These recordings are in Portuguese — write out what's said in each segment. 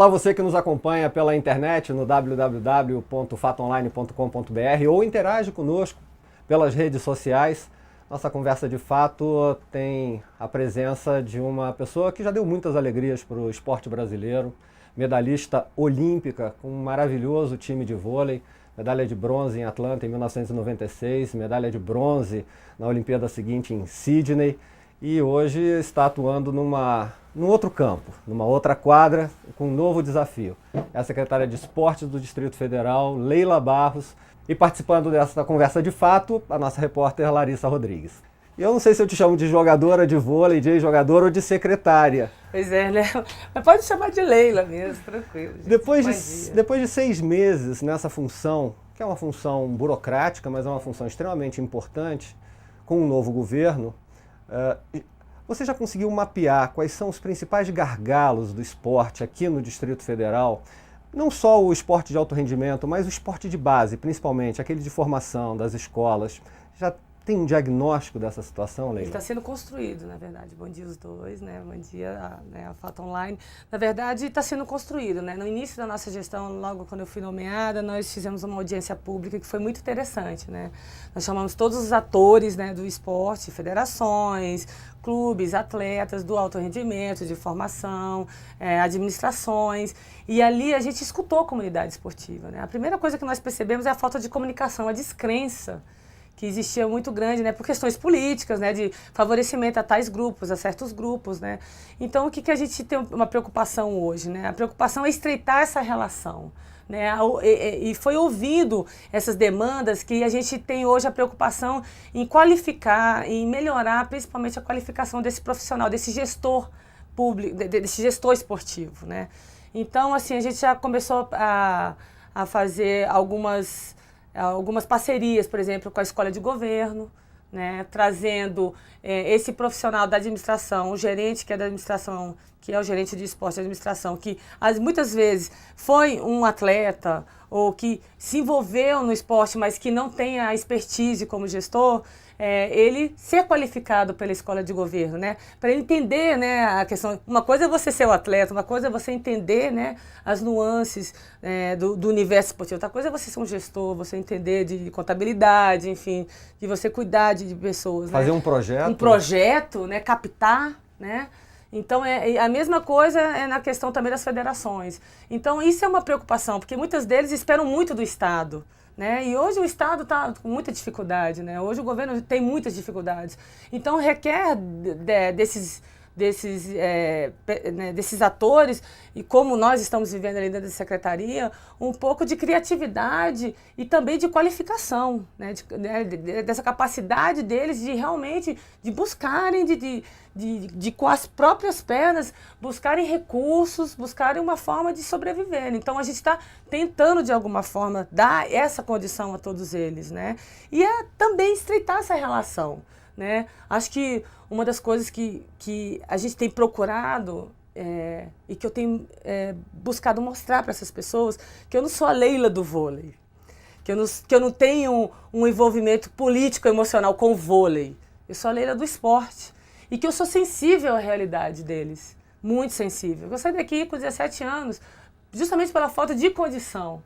Olá, você que nos acompanha pela internet no www.fatoonline.com.br ou interage conosco pelas redes sociais. Nossa conversa de fato tem a presença de uma pessoa que já deu muitas alegrias para o esporte brasileiro, medalhista olímpica com um maravilhoso time de vôlei, medalha de bronze em Atlanta em 1996, medalha de bronze na Olimpíada seguinte em Sydney e hoje está atuando num outro campo, numa outra quadra, com um novo desafio. É a secretária de Esportes do Distrito Federal, Leila Barros, e participando dessa conversa de fato, a nossa repórter Larissa Rodrigues. E eu não sei se eu te chamo de jogadora de vôlei, de ex-jogadora ou de secretária. Pois é, né? Mas pode chamar de Leila mesmo, tranquilo. Gente. Depois de 6 meses nessa função, que é uma função burocrática, mas é uma função extremamente importante, com um novo governo, você já conseguiu mapear quais são os principais gargalos do esporte aqui no Distrito Federal? Não só o esporte de alto rendimento, mas o esporte de base, principalmente, aquele de formação das escolas. Já tem um diagnóstico dessa situação, Leila? Ele está sendo construído, na verdade. Bom dia os dois, né? Bom dia a Fato Online. Na verdade, está sendo construído, né? No início da nossa gestão, logo quando eu fui nomeada, nós fizemos uma audiência pública que foi muito interessante, né? Nós chamamos todos os atores, né, do esporte, federações, clubes, atletas do alto rendimento, de formação, administrações. E ali a gente escutou a comunidade esportiva, né? A primeira coisa que nós percebemos é a falta de comunicação, a descrença que existia muito grande, né, por questões políticas, né, de favorecimento a tais grupos, a certos grupos, né. Então, o que a gente tem uma preocupação hoje, né? A preocupação é estreitar essa relação, né, e foi ouvindo essas demandas que a gente tem hoje a preocupação em qualificar, em melhorar principalmente a qualificação desse profissional, desse gestor público, desse gestor esportivo, né. Então, assim, a gente já começou a fazer algumas parcerias, por exemplo, com a escola de governo, né, trazendo esse profissional da administração, o gerente que é da administração, que é o gerente de esporte da administração, que muitas vezes foi um atleta ou que se envolveu no esporte, mas que não tem a expertise como gestor, ele ser qualificado pela escola de governo, né, para ele entender, né, a questão. Uma coisa é você ser o atleta, uma coisa é você entender, né, as nuances do universo esportivo, outra coisa é você ser um gestor, você entender de contabilidade, enfim, de você cuidar de pessoas. Fazer, né, um projeto, né, captar, né. Então, a mesma coisa é na questão também das federações. Então, isso é uma preocupação, porque muitos deles esperam muito do Estado, né? E hoje o Estado está com muita dificuldade, né? Hoje o governo tem muitas dificuldades. Então, requer desses atores, e como nós estamos vivendo ali dentro da secretaria, um pouco de criatividade e também de qualificação, né? Dessa capacidade deles de realmente de buscarem, de com as próprias pernas, buscarem recursos, buscarem uma forma de sobreviver. Então, a gente está tentando, de alguma forma, dar essa condição a todos eles, né? E também estreitar essa relação, né? Acho que uma das coisas que a gente tem procurado e que eu tenho buscado mostrar para essas pessoas, que eu não sou a Leila do vôlei, que eu não tenho um envolvimento político emocional com o vôlei. Eu sou a Leila do esporte e que eu sou sensível à realidade deles, muito sensível. Eu saí daqui com 17 anos justamente pela falta de condição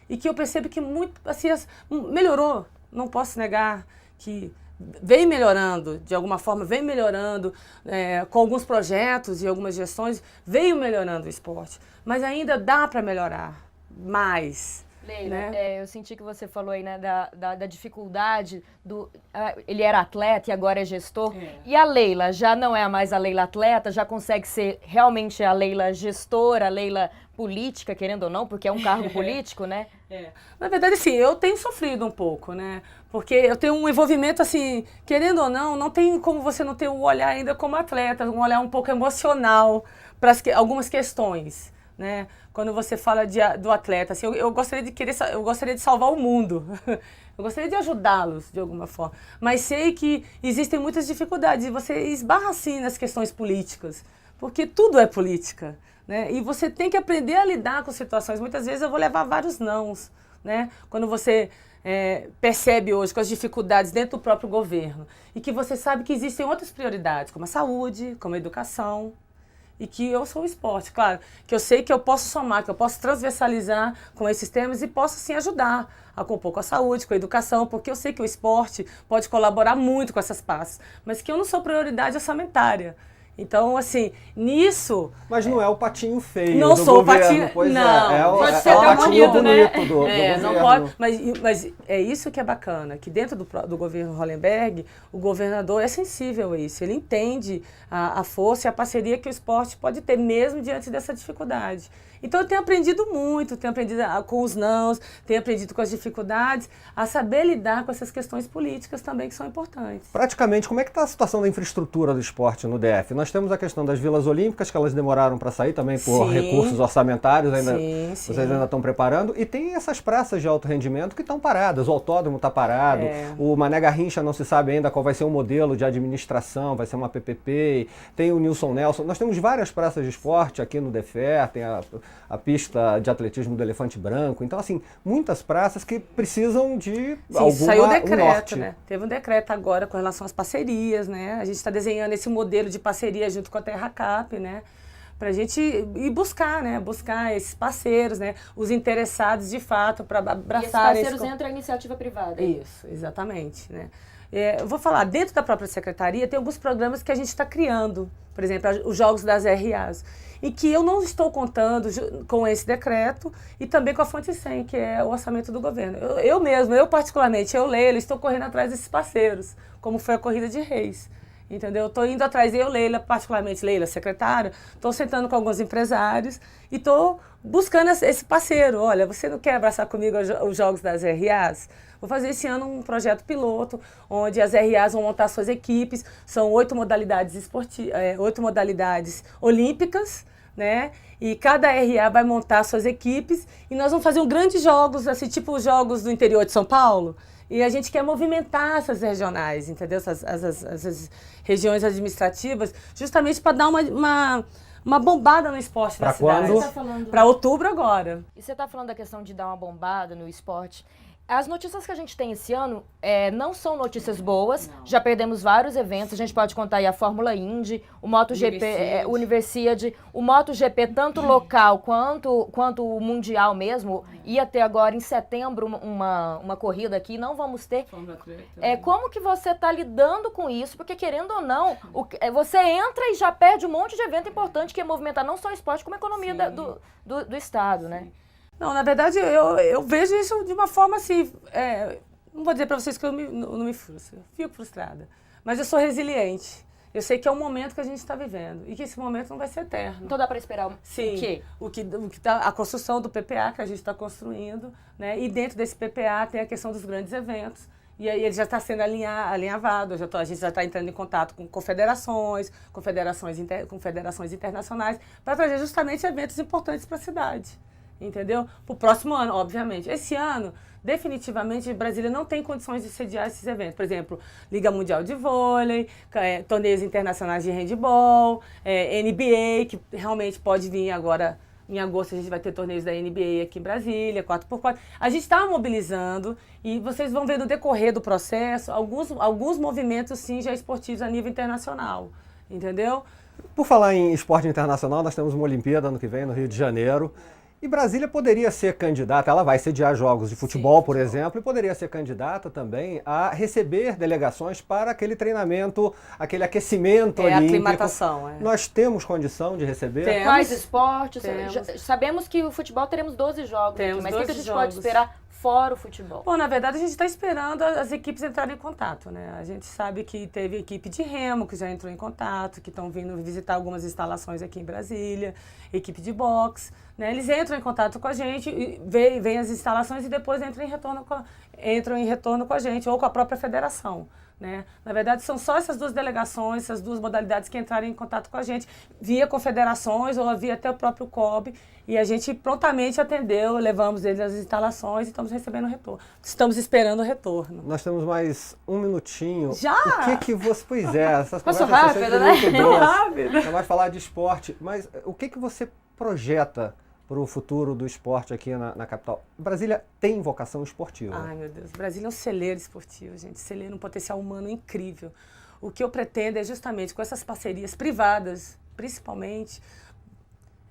e que eu percebo que muito, assim, melhorou, não posso negar que vem melhorando, de alguma forma vem melhorando, com alguns projetos e algumas gestões, veio melhorando o esporte, mas ainda dá para melhorar mais. Leila, né? Eu senti que você falou aí, né, da dificuldade ele era atleta e agora é gestor. E a Leila já não é mais a Leila atleta, já consegue ser realmente a Leila gestora, a Leila política, querendo ou não, porque é um cargo político, né? Na verdade, assim, eu tenho sofrido um pouco, né? Porque eu tenho um envolvimento, assim, querendo ou não tem como você não ter um olhar ainda como atleta, um olhar um pouco emocional para algumas questões, né? Quando você fala do atleta, assim, eu gostaria de salvar o mundo, eu gostaria de ajudá-los de alguma forma, mas sei que existem muitas dificuldades e você esbarra assim nas questões políticas, porque tudo é política, né? E você tem que aprender a lidar com situações. Muitas vezes eu vou levar vários nãos, né? Quando você percebe hoje com as dificuldades dentro do próprio governo e que você sabe que existem outras prioridades, como a saúde, como a educação. e que eu sou o esporte. Claro, que eu sei que eu posso somar, que eu posso transversalizar com esses temas e posso, sim, ajudar a compor com a saúde, com a educação, porque eu sei que o esporte pode colaborar muito com essas pastas, mas que eu não sou prioridade orçamentária. Então, assim, nisso... Mas não é o patinho feio Não do sou governo, o patinho... pois não, pode é ser o até patinho bonito, né? bonito do governo. Não pode, mas é isso que é bacana, que dentro do governo Hollenberg, o governador é sensível a isso, ele entende a força e a parceria que o esporte pode ter, mesmo diante dessa dificuldade. Então, eu tenho aprendido muito, tenho aprendido com os nãos, tenho aprendido com as dificuldades, a saber lidar com essas questões políticas também que são importantes. Praticamente, como é que está a situação da infraestrutura do esporte no DF? Nós temos a questão das Vilas Olímpicas, que elas demoraram para sair também por Sim. recursos orçamentários, Sim. vocês ainda estão preparando, e tem essas praças de alto rendimento que estão paradas, o autódromo está parado, o Mané Garrincha não se sabe ainda qual vai ser o modelo de administração, vai ser uma PPP, tem o Nilson Nelson, nós temos várias praças de esporte aqui no DFR, tem a pista de atletismo do Elefante Branco, então assim, muitas praças que precisam de saiu o decreto, norte. né? Teve um decreto agora com relação às parcerias, né? A gente está desenhando esse modelo de parceria junto com a Terra Cap, né? Para a gente ir buscar, né? Buscar esses parceiros, né? Os interessados de fato para abraçar... E esses parceiros entram a iniciativa privada. Isso, exatamente, né? Eu vou falar, dentro da própria secretaria tem alguns programas que a gente está criando, por exemplo, os Jogos das RAs, e que eu não estou contando com esse decreto e também com a fonte 100, que é o orçamento do governo. Eu particularmente, Leila, estou correndo atrás desses parceiros, como foi a Corrida de Reis. Entendeu? Estou indo atrás, Leila, particularmente Leila, secretária, estou sentando com alguns empresários e estou buscando esse parceiro. Olha, você não quer abraçar comigo os Jogos das RAs? Vou fazer esse ano um projeto piloto, onde as RAs vão montar suas equipes, são 8 modalidades 8 modalidades olímpicas, né? E cada RA vai montar suas equipes e nós vamos fazer um grande jogos, assim, tipo os jogos do interior de São Paulo. E a gente quer movimentar essas regionais, entendeu? Essas regiões administrativas, justamente para dar uma bombada no esporte na cidade. Para outubro agora. E você está falando da questão de dar uma bombada no esporte. As notícias que a gente tem esse ano não são notícias boas, já perdemos vários eventos, a gente pode contar aí a Fórmula Indy, o MotoGP, Universiade, o MotoGP tanto local quanto o Mundial mesmo, ia ter agora em setembro uma corrida aqui, não vamos ter. Como que você está lidando com isso? Porque querendo ou não, você entra e já perde um monte de evento importante que ia movimentar não só o esporte, como a economia do estado, né? Não, na verdade, eu vejo isso de uma forma assim, não vou dizer para vocês que eu não me frustro, eu fico frustrada, mas eu sou resiliente. Eu sei que é um momento que a gente está vivendo e que esse momento não vai ser eterno. Então dá para esperar Sim, o quê? A construção do PPA que a gente está construindo, né? E dentro desse PPA tem a questão dos grandes eventos. E aí ele já está sendo alinhavado, a gente já está entrando em contato com confederações internacionais, para trazer justamente eventos importantes para a cidade. Entendeu? Para o próximo ano, obviamente. Esse ano, definitivamente, Brasília não tem condições de sediar esses eventos. Por exemplo, Liga Mundial de Vôlei, torneios internacionais de handebol, NBA, que realmente pode vir agora, em agosto a gente vai ter torneios da NBA aqui em Brasília, 4x4. A gente está mobilizando e vocês vão ver no decorrer do processo alguns movimentos, sim, já esportivos a nível internacional. Entendeu? Por falar em esporte internacional, nós temos uma Olimpíada ano que vem no Rio de Janeiro. E Brasília poderia ser candidata, ela vai sediar jogos de futebol, por exemplo, e poderia ser candidata também a receber delegações para aquele treinamento, aquele aquecimento olímpico. Aclimatação. Nós temos condição de receber? Temos. Quais esportes? Sabemos que o futebol teremos 12 jogos aqui, mas o que a gente pode esperar fora o futebol? Bom, na verdade a gente está esperando as equipes entrarem em contato, né? A gente sabe que teve equipe de remo que já entrou em contato, que estão vindo visitar algumas instalações aqui em Brasília, equipe de boxe, né? Eles entram em contato com a gente, veem as instalações e depois entram em retorno com a gente ou com a própria federação. Né? Na verdade, são só essas duas delegações, essas duas modalidades que entraram em contato com a gente, via confederações ou via até o próprio COB, e a gente prontamente atendeu, levamos eles às instalações e estamos recebendo o retorno. Estamos esperando o retorno. Nós temos mais um minutinho. Já? O que você... Pois é, essas Passou conversas rápido, né? muito boas. Rápido. Não vai falar de esporte, mas o que você projeta para o futuro do esporte aqui na capital? Brasília tem vocação esportiva. Ai, meu Deus. Brasília é um celeiro esportivo, gente. Celeiro, um potencial humano incrível. O que eu pretendo é justamente com essas parcerias privadas, principalmente,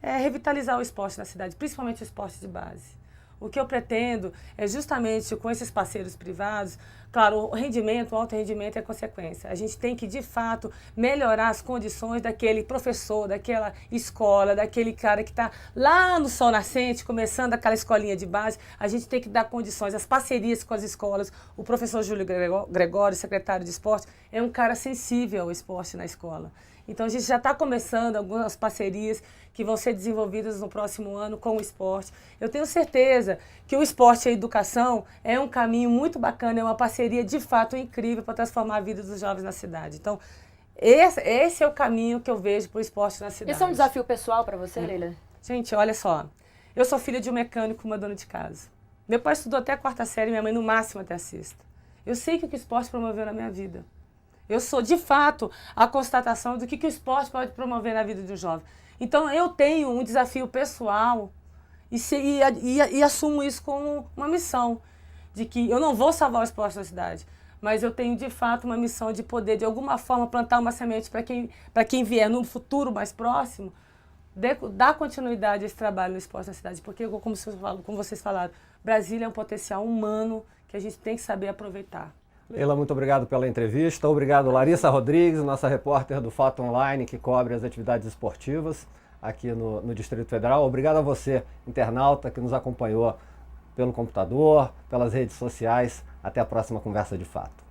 é revitalizar o esporte na cidade, principalmente o esporte de base. O que eu pretendo é justamente com esses parceiros privados, claro, o rendimento, o alto rendimento é consequência. A gente tem que, de fato, melhorar as condições daquele professor, daquela escola, daquele cara que está lá no sol nascente, começando aquela escolinha de base. A gente tem que dar condições, as parcerias com as escolas. O professor Júlio Gregório, secretário de esporte, é um cara sensível ao esporte na escola. Então, a gente já está começando algumas parcerias que vão ser desenvolvidas no próximo ano com o esporte. Eu tenho certeza que o esporte e a educação é um caminho muito bacana, é uma parceria de fato incrível para transformar a vida dos jovens na cidade. Então, esse é o caminho que eu vejo para o esporte na cidade. Esse é um desafio pessoal para você, Leila? Gente, olha só. Eu sou filha de um mecânico e uma dona de casa. Meu pai estudou até a 4ª série, minha mãe no máximo até a 6ª. Eu sei o que o esporte promoveu na minha vida. Eu sou, de fato, a constatação do que o esporte pode promover na vida do jovem. Então, eu tenho um desafio pessoal e assumo isso como uma missão, de que eu não vou salvar o esporte da cidade, mas eu tenho, de fato, uma missão de poder, de alguma forma, plantar uma semente para quem vier no futuro mais próximo, dar continuidade a esse trabalho no esporte na cidade. Porque, como vocês falaram, Brasília é um potencial humano que a gente tem que saber aproveitar. Leila, muito obrigado pela entrevista. Obrigado, Larissa Rodrigues, nossa repórter do Fato Online, que cobre as atividades esportivas aqui no Distrito Federal. Obrigado a você, internauta, que nos acompanhou pelo computador, pelas redes sociais. Até a próxima Conversa de Fato.